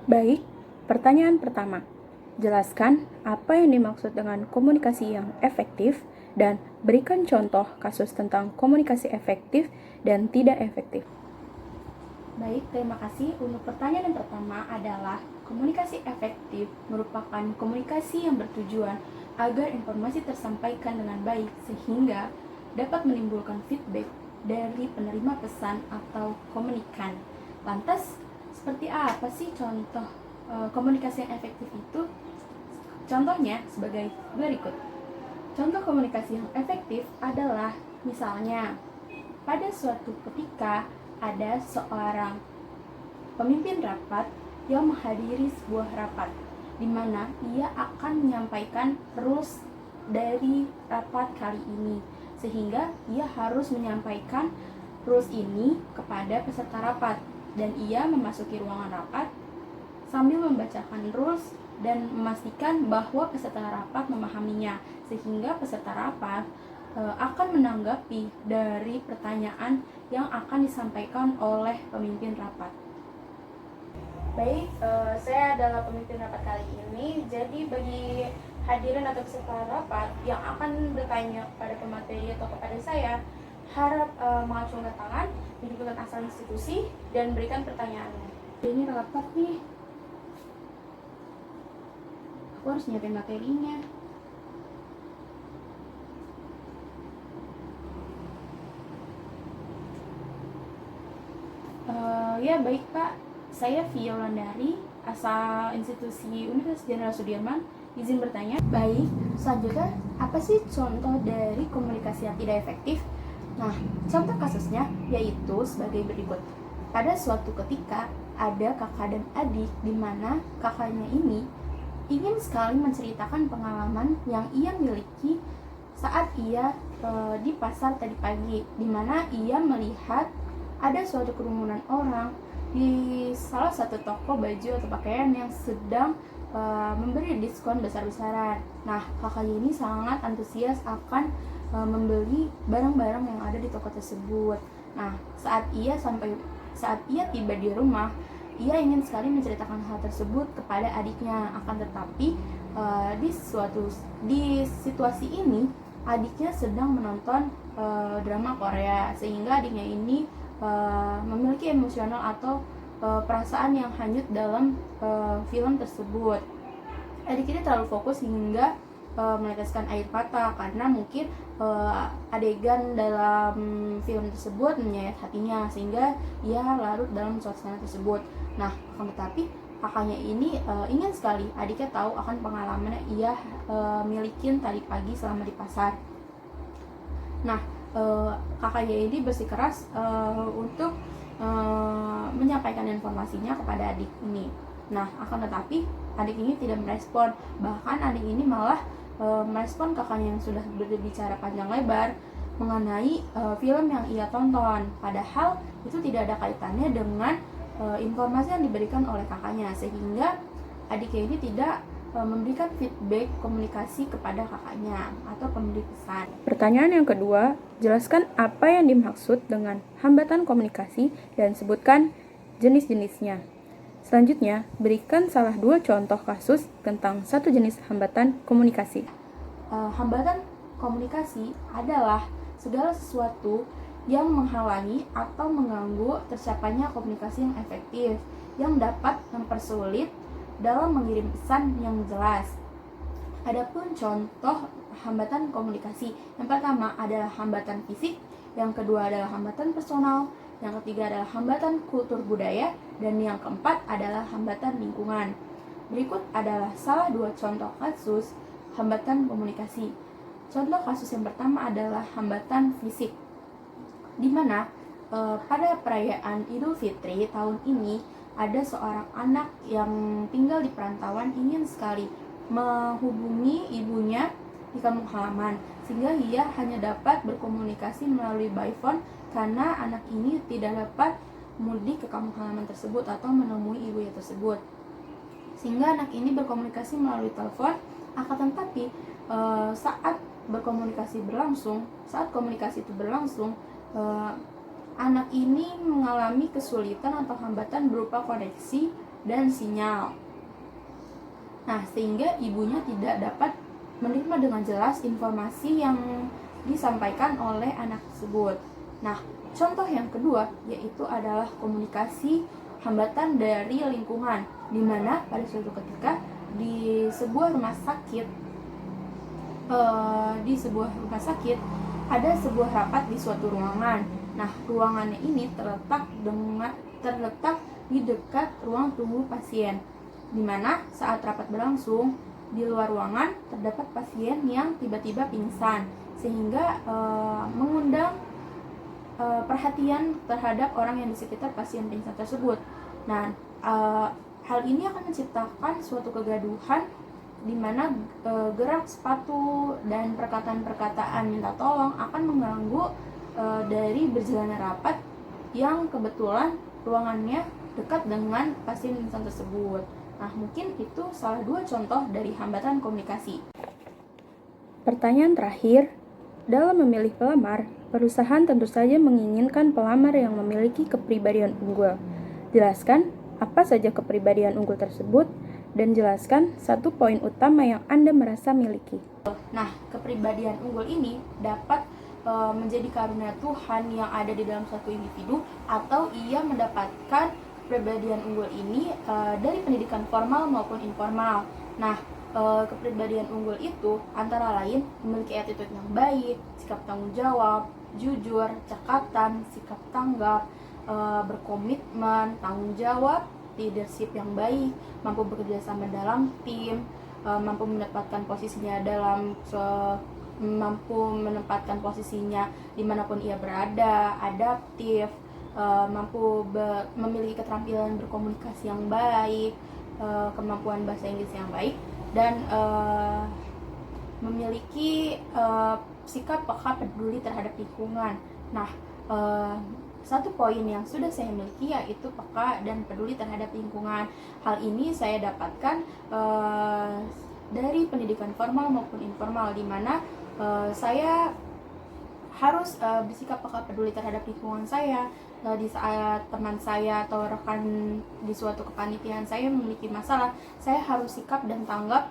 Baik, pertanyaan pertama. Jelaskan apa yang dimaksud dengan komunikasi yang efektif dan berikan contoh kasus tentang komunikasi efektif dan tidak efektif. Baik, terima kasih. Untuk pertanyaan yang pertama adalah komunikasi efektif merupakan komunikasi yang bertujuan agar informasi tersampaikan dengan baik sehingga dapat menimbulkan feedback dari penerima pesan atau komunikan. Lantas, seperti apa sih contoh komunikasi yang efektif itu? Contohnya sebagai berikut. Contoh komunikasi yang efektif adalah misalnya pada suatu ketika ada seorang pemimpin rapat yang menghadiri sebuah rapat di mana ia akan menyampaikan rules dari rapat kali ini, sehingga ia harus menyampaikan rules ini kepada peserta rapat dan ia memasuki ruangan rapat sambil membacakan rules dan memastikan bahwa peserta rapat memahaminya, sehingga peserta rapat akan menanggapi dari pertanyaan yang akan disampaikan oleh pemimpin rapat. Baik, saya adalah pemimpin rapat kali ini. Jadi bagi hadirin atau peserta rapat yang akan bertanya kepada pemateri atau kepada saya, harap mengacungkan tangan, menyebutkan asal institusi, dan berikan pertanyaannya. Ini rapat nih, aku harus nyiapin materinya. Ya baik Pak, saya Via Wulandari, asal institusi Universitas Jenderal Sudirman. Izin bertanya. Baik, selanjutnya apa sih contoh dari komunikasi yang tidak efektif? Nah, contoh kasusnya yaitu sebagai berikut. Pada suatu ketika ada kakak dan adik di mana kakaknya ini ingin sekali menceritakan pengalaman yang ia miliki saat ia di pasar tadi pagi, di mana ia melihat ada suatu kerumunan orang di salah satu toko baju atau pakaian yang sedang memberi diskon besar-besaran. Nah, kakaknya ini sangat antusias akan membeli barang-barang yang ada di toko tersebut. Nah, saat ia tiba di rumah, ia ingin sekali menceritakan hal tersebut kepada adiknya. Akan tetapi di situasi ini adiknya sedang menonton drama Korea, sehingga adiknya ini memiliki emosional atau perasaan yang hanyut dalam film tersebut. Adik ini terlalu fokus hingga meneteskan air mata karena mungkin adegan dalam film tersebut menyayat hatinya, sehingga ia larut dalam suasana tersebut. Nah, akan tetapi kakaknya ini ingin sekali adiknya tahu akan pengalaman yang ia milikin tadi pagi selama di pasar. Nah, kakaknya ini bersikeras untuk menyampaikan informasinya kepada adik ini. Nah, akan tetapi adik ini tidak merespon. Bahkan adik ini malah merespon kakaknya yang sudah berbicara panjang lebar mengenai film yang ia tonton. Padahal itu tidak ada kaitannya dengan informasi yang diberikan oleh kakaknya, sehingga adiknya ini tidak memberikan feedback komunikasi kepada kakaknya atau pemberi pesan. Pertanyaan yang kedua, jelaskan apa yang dimaksud dengan hambatan komunikasi dan sebutkan jenis-jenisnya. Selanjutnya, berikan salah dua contoh kasus tentang satu jenis hambatan komunikasi. Hambatan komunikasi adalah segala sesuatu yang menghalangi atau mengganggu tercapainya komunikasi yang efektif, yang dapat mempersulit dalam mengirim pesan yang jelas. Adapun contoh hambatan komunikasi, yang pertama adalah hambatan fisik, yang kedua adalah hambatan personal, yang ketiga adalah hambatan kultur budaya, dan yang keempat adalah hambatan lingkungan. Berikut adalah salah dua contoh kasus hambatan komunikasi. Contoh kasus yang pertama adalah hambatan fisik, di mana pada perayaan Idul Fitri tahun ini ada seorang anak yang tinggal di perantauan ingin sekali menghubungi ibunya di kampung halaman, sehingga ia hanya dapat berkomunikasi melalui by phone karena anak ini tidak dapat mudik ke kampung halaman tersebut atau menemui ibunya tersebut, sehingga anak ini berkomunikasi melalui telepon. Akan tetapi saat komunikasi itu berlangsung, anak ini mengalami kesulitan atau hambatan berupa koneksi dan sinyal. Nah, sehingga ibunya tidak dapat menerima dengan jelas informasi yang disampaikan oleh anak tersebut. Nah, contoh yang kedua yaitu adalah komunikasi hambatan dari lingkungan, di mana pada suatu ketika di sebuah rumah sakit ada sebuah rapat di suatu ruangan. Nah, ruangannya ini terletak di dekat ruang tunggu pasien, di mana saat rapat berlangsung di luar ruangan terdapat pasien yang tiba-tiba pingsan, sehingga mengundang perhatian terhadap orang yang di sekitar pasien pingsan tersebut. Nah, hal ini akan menciptakan suatu kegaduhan di mana gerak sepatu dan perkataan-perkataan minta tolong akan mengganggu dari berjalannya rapat yang kebetulan ruangannya dekat dengan pasien pingsan tersebut. Nah, mungkin itu salah dua contoh dari hambatan komunikasi. Pertanyaan terakhir, dalam memilih pelamar, perusahaan tentu saja menginginkan pelamar yang memiliki kepribadian unggul. Jelaskan apa saja kepribadian unggul tersebut, dan jelaskan satu poin utama yang Anda merasa miliki. Nah, kepribadian unggul ini dapat menjadi karunia Tuhan yang ada di dalam suatu individu, atau ia mendapatkan kepribadian unggul ini dari pendidikan formal maupun informal. Nah, kepribadian unggul itu antara lain memiliki attitude yang baik, sikap tanggung jawab, jujur, cekatan, sikap tanggap, berkomitmen, tanggung jawab, leadership yang baik, mampu bekerja sama dalam tim, mampu menempatkan posisinya dimanapun ia berada, adaptif, mampu memiliki keterampilan berkomunikasi yang baik, kemampuan bahasa Inggris yang baik, dan memiliki sikap peka peduli terhadap lingkungan. Nah, satu poin yang sudah saya miliki yaitu peka dan peduli terhadap lingkungan. Hal ini saya dapatkan dari pendidikan formal maupun informal, di mana saya harus bersikap peka peduli terhadap lingkungan saya. Di saat teman saya atau rekan di suatu kepanitiaan saya memiliki masalah, saya harus sikap dan tanggap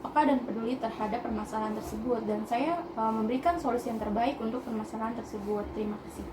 peka dan peduli terhadap permasalahan tersebut, dan saya memberikan solusi yang terbaik untuk permasalahan tersebut. Terima kasih.